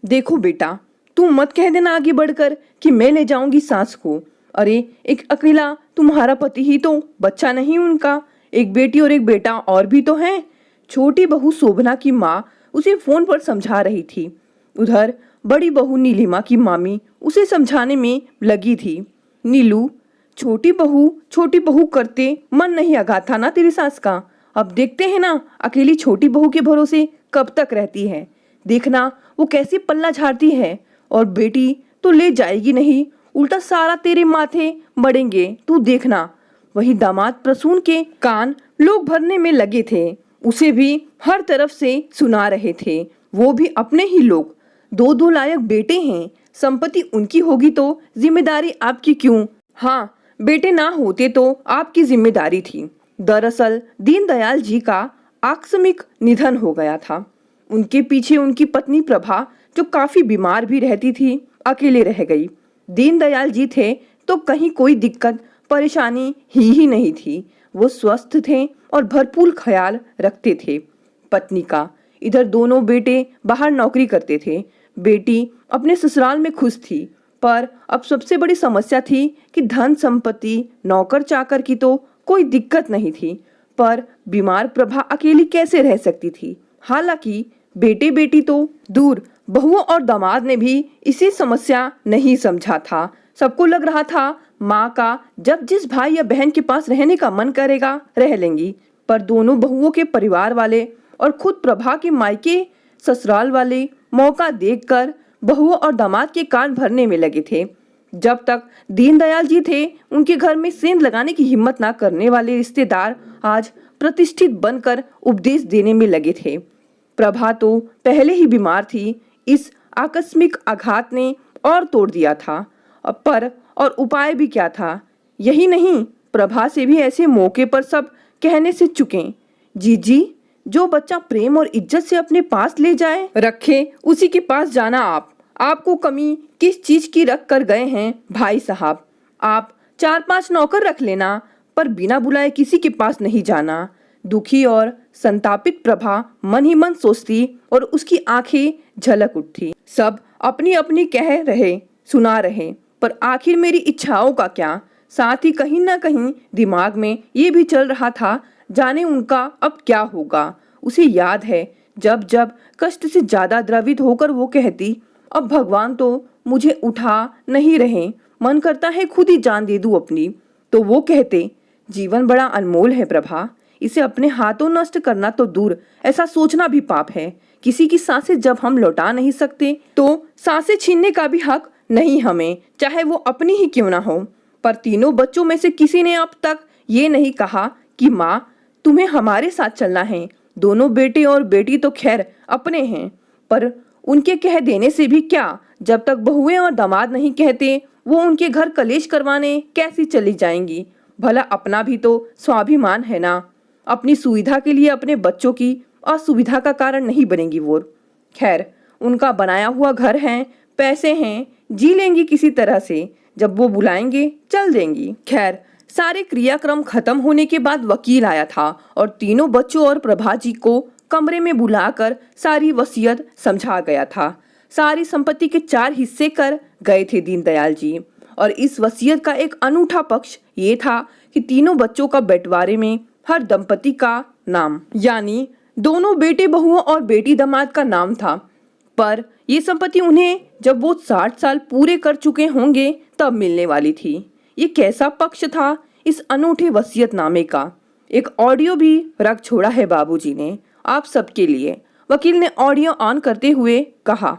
देखो बेटा, तुम मत कह देना आगे बढ़कर कि मैं ले जाऊंगी सास को। अरे एक अकेला तुम्हारा पति ही तो बच्चा नहीं उनका, एक बेटी और एक बेटा और भी तो हैं। छोटी बहू शोभना की माँ उसे फोन पर समझा रही थी। उधर बड़ी बहू नीलिमा की मामी उसे समझाने में लगी थी। नीलू, छोटी बहू करते मन नहीं आगा था ना तेरी सास का। अब देखते हैं ना अकेली छोटी बहू के भरोसे कब तक रहती है। देखना वो कैसे पल्ला झाड़ती है। और बेटी तो ले जाएगी नहीं, उल्टा सारा तेरे माथे मड़ेंगे, तू देखना। वही दामाद प्रसून के कान लोग भरने में लगे थे। उसे भी हर तरफ से सुना रहे थे। वो भी अपने ही लोग। दो दो लायक बेटे हैं, संपत्ति उनकी होगी तो जिम्मेदारी आपकी क्यों? हाँ, बेटे ना होते तो आपकी जिम्मेदारी थी। दरअसल दीनदयाल जी का आकस्मिक निधन हो गया था। उनके पीछे उनकी पत्नी प्रभा, जो काफी बीमार भी रहती थी, अकेले रह गई। दीनदयाल जी थे तो कहीं कोई दिक्कत परेशानी ही नहीं थी। वो स्वस्थ थे और भरपूर ख्याल रखते थे पत्नी का। इधर दोनों बेटे बाहर नौकरी करते थे। बेटी अपने ससुराल में खुश थी, पर अब सबसे बड़ी समस्या थी कि धन संपत्ति नौकर चाकर की तो कोई दिक्कत नहीं थी, पर बीमार प्रभा अकेली कैसे रह सकती थी। हालांकि बेटे बेटी तो दूर, बहुओं और दामाद ने भी इसी समस्या नहीं समझा था। सबको लग रहा था माँ का जब जिस भाई या बहन के पास रहने का मन करेगा रह लेंगी, पर दोनों बहुओं के परिवार वाले और खुद प्रभा के मायके ससुराल वाले मौका देखकर बहुओं और दामाद के कान भरने में लगे थे। जब तक दीनदयाल जी थे, उनके घर में सेंध लगाने की हिम्मत ना करने वाले रिश्तेदार आज प्रतिष्ठित बनकर उपदेश देने में लगे थे। प्रभा तो पहले ही बीमार थी, इस आकस्मिक आघात ने और तोड़ दिया था। पर और उपाय भी क्या था? यही नहीं, प्रभा से भी ऐसे मौके पर सब कहने से चुके। जी, जो बच्चा प्रेम और इज्जत से अपने पास ले जाए रखे, उसी के पास जाना। आपको कमी किस चीज की रख कर गए हैं भाई साहब? आप 4-5 नौकर रख लेना, पर बिना बुलाए किसी के पास नहीं जाना। दुखी और संतापित प्रभा मन ही मन सोचती और उसकी आंखें झलक उठती। सब अपनी अपनी कह रहे, सुना रहे, पर आखिर मेरी इच्छाओं का क्या? साथ ही कहीं ना कहीं दिमाग में ये भी चल रहा था, जाने उनका अब क्या होगा। उसे याद है जब जब कष्ट से ज्यादा द्रवित होकर वो कहती, अब भगवान तो मुझे उठा नहीं रहे, मन करता है खुद ही जान दे दूं अपनी। तो वो कहते, जीवन बड़ा अनमोल है प्रभा, इसे अपने हाथों नष्ट करना तो दूर, ऐसा सोचना भी पाप है। किसी की सांसें जब हम लौटा नहीं सकते तो सांसें छीनने का भी हक नहीं हमें, चाहे वो अपनी ही क्यों ना हो। पर तीनों बच्चों में से किसी ने अब तक ये नहीं कहा कि माँ तुम्हें हमारे साथ चलना है। दोनों बेटे और बेटी तो खैर अपने हैं, पर उनके कह देने से भी क्या? जब तक बहुएं और दामाद नहीं कहते, वो उनके घर कलेश करवाने कैसी चली जाएंगी? भला अपना भी तो स्वाभिमान है ना। अपनी सुविधा के लिए अपने बच्चों की असुविधा का कारण नहीं बनेगी वो। खैर, उनका बनाया हुआ घर है, पैसे हैं, जी लेंगी किसी तरह से। जब वो बुलाएंगे चल देंगी। खैर, सारे क्रियाक्रम खत्म होने के बाद वकील आया था और तीनों बच्चों और प्रभा जी को कमरे में बुलाकर सारी वसीयत समझा गया था। सारी संपत्ति के 4 हिस्से कर गए थे दीनदयाल जी। और इस वसीयत का एक अनूठा पक्ष ये था कि तीनों बच्चों का बंटवारे में हर दंपति का नाम, यानी दोनों बेटे बहुओं और बेटी दामाद का नाम था। पर ये संपत्ति उन्हें जब वो 60 साल पूरे कर चुके होंगे तब मिलने वाली थी। ये कैसा पक्ष था इस अनूठे वसीयतनामे का? एक ऑडियो भी रख छोड़ा है बाबूजी ने आप सबके लिए। वकील ने ऑडियो ऑन करते हुए कहा,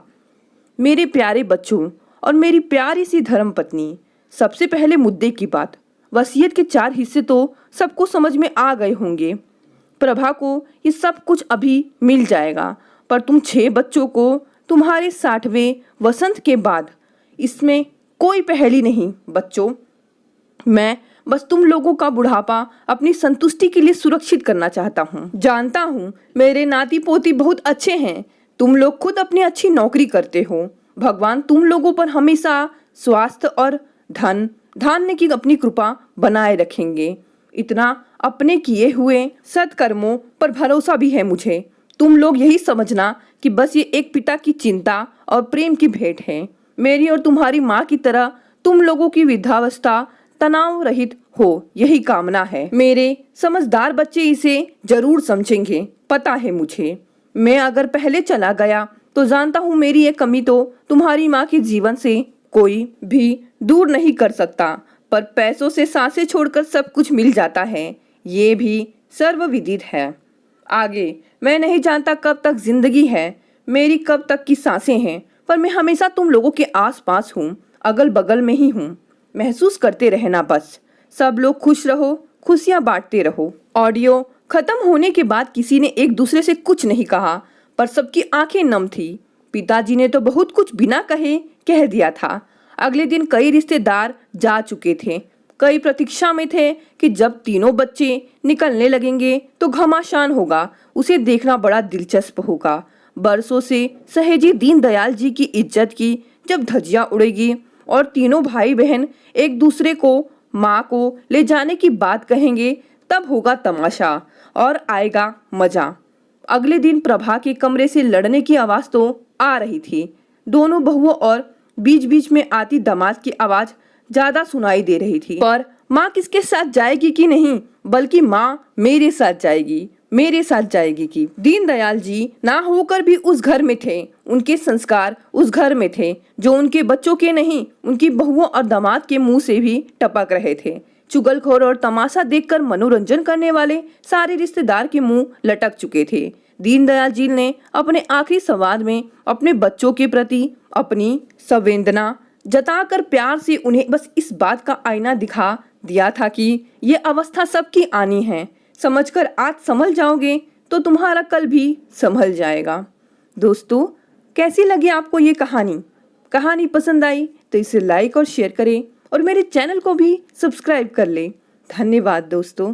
मेरे प्यारे बच्चों और मेरी प्यारी सी धर्मपत्नी, सबसे पहले मुद्दे की बात। वसीयत के 4 हिस्से तो सबको समझ में आ गए होंगे। प्रभा को ये सब कुछ अभी मिल जाएगा, पर तुम 6 बच्चों को तुम्हारे 60वें वसंत के बाद इसमें कोई पहेली नहीं। बच्चों, मैं बस तुम लोगों का बुढ़ापा अपनी संतुष्टि के लिए सुरक्षित करना चाहता हूँ। जानता हूँ मेरे नाती पोती बहुत अच्छे हैं, तुम लोग खुद अपनी अच्छी नौकरी करते हो। भगवान तुम लोगों पर हमेशा स्वास्थ्य और धन धान्य की अपनी कृपा बनाए रखेंगे। इतना अपने किए हुए सत्कर्मों पर भरोसा भी है मुझे। तुम लोग यही समझना कि बस ये एक पिता की चिंता और प्रेम की भेंट है। मेरी और तुम्हारी माँ की तरह तुम लोगों की वृद्धावस्था तनाव रहित हो, यही कामना है। मेरे समझदार बच्चे इसे जरूर समझेंगे, पता है मुझे। मैं अगर पहले चला गया तो जानता हूँ मेरी ये कमी तो तुम्हारी माँ के जीवन से कोई भी दूर नहीं कर सकता, पर पैसों से सांसें छोड़कर सब कुछ मिल जाता है, ये भी सर्वविदित है। आगे मैं नहीं जानता कब तक जिंदगी है, मेरी कब तक की सांसें हैं, पर मैं हमेशा तुम लोगों के आसपास हूँ, अगल बगल में ही हूँ। महसूस करते रहना बस। सब लोग खुश रहो, खुशियाँ बांटते रहो। ऑडियो खत्म होने के बाद किसी ने एक दूसरे से कुछ नहीं कहा, पर सबकी आंखें नम थी। पिताजी ने तो बहुत कुछ बिना कहे कह दिया था। अगले दिन कई रिश्तेदार जा चुके थे। कई प्रतीक्षा में थे कि जब तीनों बच्चे निकलने लगेंगे तो घमासान होगा, उसे देखना बड़ा दिलचस्प होगा। बरसों से सहेजी दीनदयाल जी की इज्जत की जब धज्जियां उड़ेगी और तीनों भाई बहन एक दूसरे को माँ को ले जाने की बात कहेंगे, तब होगा तमाशा और आएगा मजा। अगले दिन प्रभा के कमरे से लड़ने की आवाज तो आ रही थी। दोनों बहुओं और बीच बीच में आती दामाद की आवाज ज्यादा सुनाई दे रही थी। पर माँ किसके साथ जाएगी कि नहीं, बल्कि माँ मेरे साथ जाएगी, मेरे साथ जाएगी कि दीनदयाल जी ना होकर भी उस घर में थे। उनके संस्कार उस घर में थे जो उनके बच्चों के नहीं, उनकी बहुओं और दामाद के मुंह से भी टपक रहे थे। चुगलखोर और तमाशा देखकर मनोरंजन करने वाले सारे रिश्तेदार के मुंह लटक चुके थे। दीनदयाल जी ने अपने आखिरी संवाद में अपने बच्चों के प्रति अपनी संवेदना जताकर प्यार से उन्हें बस इस बात का आईना दिखा दिया था कि ये अवस्था सबकी आनी है। समझकर आज संभल जाओगे तो तुम्हारा कल भी संभल जाएगा। दोस्तों, कैसी लगी आपको ये कहानी पसंद आई तो इसे लाइक और शेयर करें और मेरे चैनल को भी सब्सक्राइब कर लें। धन्यवाद दोस्तों।